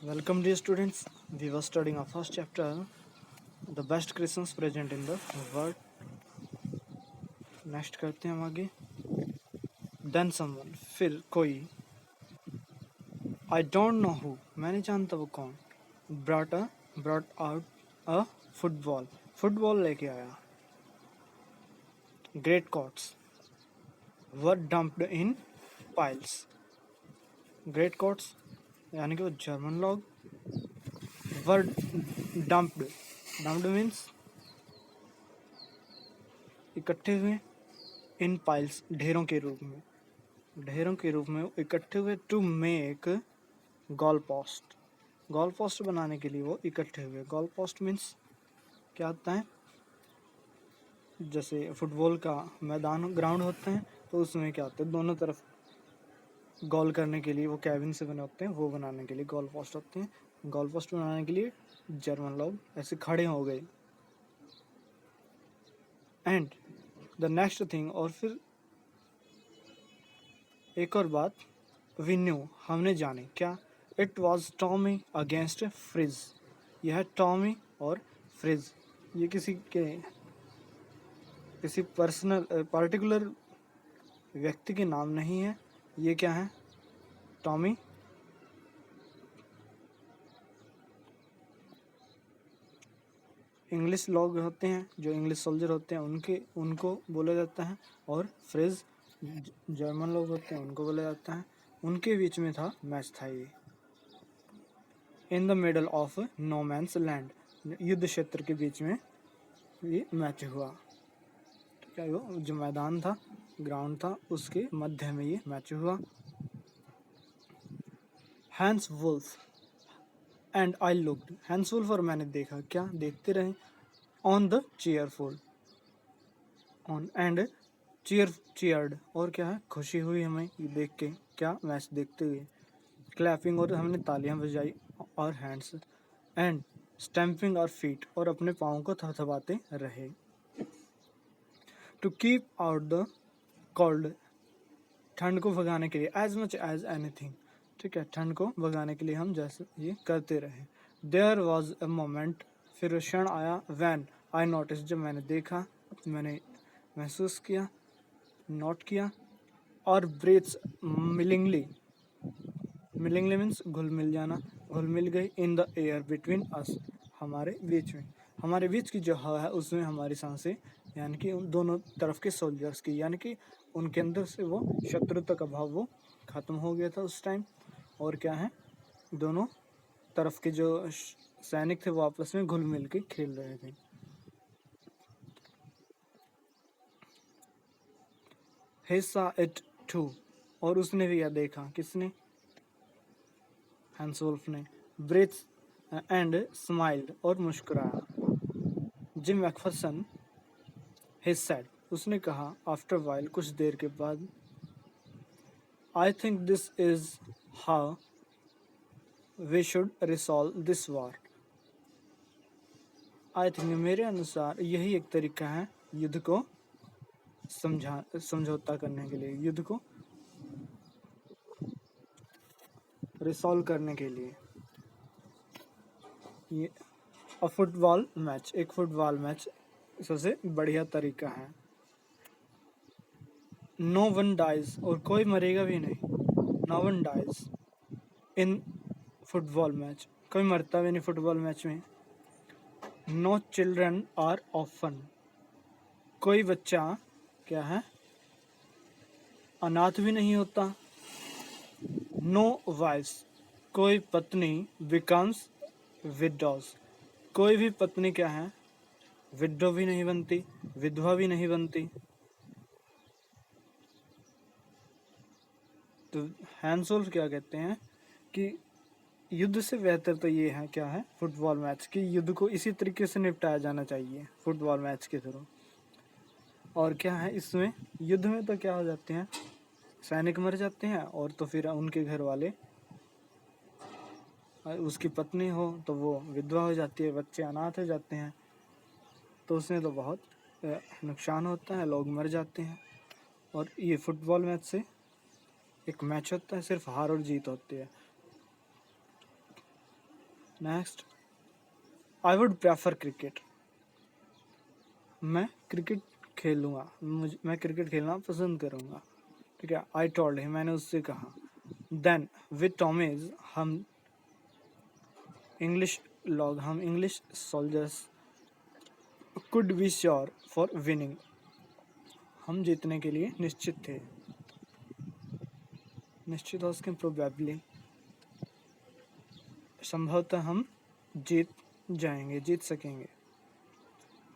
Welcome, dear students. We were studying our first chapter, the best Christians present in the world. Next करते हैं हम आगे. Then someone, फिर कोई, I don't know who, मैं नहीं जानता वो कौन, brought out a football लेके आया. Great coats were dumped in piles. Great coats यानी कि वो जर्मन लोग were dumped means इकट्ठे हुए, इन पाइल्स ढेरों के रूप में इकट्ठे हुए टू मेक गोल पोस्ट बनाने के लिए वो इकट्ठे हुए. गोल पोस्ट मीन्स क्या होता है, जैसे फुटबॉल का मैदान ग्राउंड होता है तो उसमें क्या होता है, दोनों तरफ गोल करने के लिए वो कैबिन से बने होते हैं, वो बनाने के लिए गोल पोस्ट होते हैं. गोल पोस्ट बनाने के लिए जर्मन लोग ऐसे खड़े हो गए. एंड द नेक्स्ट थिंग, और फिर एक और बात, वी न्यू हमने जाने क्या, it was Tommy against fridge. यह टॉमी और फ्रिज ये किसी पर्टिकुलर व्यक्ति के नाम नहीं है. ये क्या है, टॉमी इंग्लिश लोग होते हैं, जो इंग्लिश सोल्जर होते हैं उनको बोला जाता है, और फ्रिज जर्मन लोग होते हैं उनको बोला जाता है. उनके बीच में था मैच था ये. In the middle of no man's land, युद्ध क्षेत्र के बीच में ये मैच हुआ. ठीक है, वो जो मैदान था, ग्राउंड था, उसके मध्य में ये मैच हुआ. Hans Wolf and I looked, Hans Wolf और मैंने देखा, क्या देखते रहे, on the cheerful on and cheered और क्या है, खुशी हुई हमें ये देख के, क्या मैच देखते हुए. क्लैपिंग और हमने तालियां बजाई, और हैंड्स एंड स्टैम्पिंग और फीट और अपने पाँव को थपथपाते रहे. To keep out the cold, ठंड को भगाने के लिए, एज मच एज एनीथिंग. ठीक है, ठंड को भगाने के लिए हम जैसे ये करते रहे. देयर वॉज अ मोमेंट, फिर क्षण आया, वैन आई नोटिस, जब मैंने देखा, मैंने महसूस किया, नोट किया, और ब्रीथ्स मिलिंगली मीन्स घुल मिल जाना, घुल मिल गई, in the air between us, हमारे बीच की जो हवा है उसमें हमारी सांसें, यानी कि उन दोनों तरफ के सोल्जर्स की, यानी कि उनके अंदर से वो शत्रुता का भाव वो खत्म हो गया था उस टाइम. और क्या है, दोनों तरफ के जो सैनिक थे वो आपस में घुल मिल के खेल रहे थे. He saw it too, और उसने भी यह देखा, किसने, हैंस वुल्फ ने. ब्रेथ एंड स्माइल्ड, और मुस्कुराया. जिम मैकफरसन he said, उसने कहा, आफ्टर वाइल, कुछ देर के बाद, I think this is how we should resolve this war. I think, मेरे अनुसार यही एक तरीका है युद्ध को समझौता करने के लिए, युद्ध को रिसॉल्व करने के लिए. ये एक फुटबॉल मैच सबसे बढ़िया तरीका है. नो वन डाइज, और कोई मरेगा भी नहीं. No one dies in football match, कोई मरता भी नहीं फुटबॉल मैच में. नो चिल्ड्रन आर ऑफन, कोई बच्चा क्या है, अनाथ भी नहीं होता. नो वाइफ्स, कोई पत्नी बिकम्स विडोज, कोई भी पत्नी क्या है, विडो भी नहीं बनती, विधवा भी नहीं बनती. तो हैंस वुल्फ क्या कहते हैं कि युद्ध से बेहतर तो ये है, क्या है, फुटबॉल मैच की, युद्ध को इसी तरीके से निपटाया जाना चाहिए फुटबॉल मैच के थ्रू. और क्या है, इसमें युद्ध में तो क्या हो जाते हैं, सैनिक मर जाते हैं, और तो फिर उनके घर वाले, उसकी पत्नी हो तो वो विधवा हो जाती है, बच्चे अनाथ हो जाते हैं, तो उसमें तो बहुत नुकसान होता है, लोग मर जाते हैं. और ये फुटबॉल मैच से एक मैच होता है, सिर्फ हार और जीत होती है. Next, I would prefer cricket, मैं क्रिकेट खेलूँगा, मैं क्रिकेट खेलना पसंद करूँगा। ठीक है, आई टोल्ड हिम, मैंने उससे कहा। देन विद टॉमीज, हम English soldiers could be sure for winning, हम जीतने के लिए निश्चित थे। निश्चित हो उसके प्रोबेबली, संभवतः हम जीत सकेंगे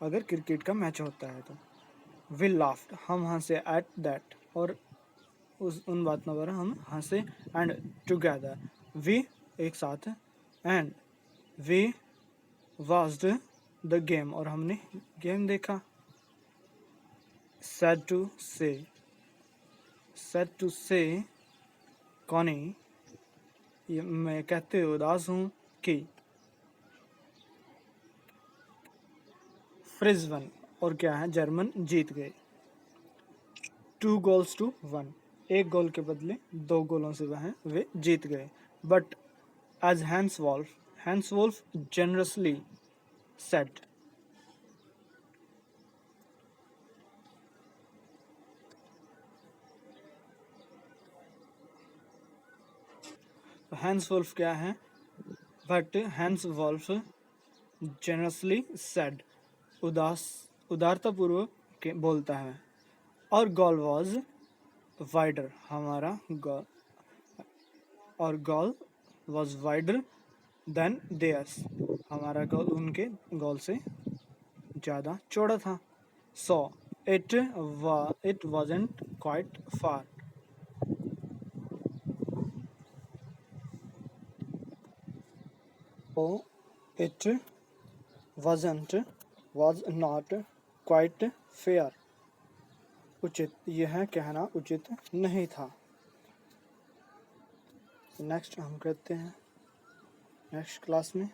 अगर क्रिकेट का मैच होता है तो। वी लाफ्ड, हम हंसे, एट दैट, और उन बातों पर हम हंसे। एंड टुगेदर, वी, एक साथ, and we watched the game, और हमने गेम देखा। सैड टू से कॉनी, मैं कहते उदास हूँ कि। फ्रिज वन, और क्या है, जर्मन जीत गए। 2-1, एक गोल के बदले 2 गोलों से वे जीत गए। But as Hans Wolf generously said, Hans Wolf क्या है, but Hans Wolf generously said, उदारतापूर्वक बोलता है। और गोल वॉज वाइडर, हमारा गोल, और goal was wider than theirs, हमारा गोल उनके गोल से ज़्यादा चौड़ा था। So it wasn't quite far, so it was not quite fair, उचित, यह कहना उचित नहीं था। नेक्स्ट हम करते हैं नेक्स्ट क्लास में।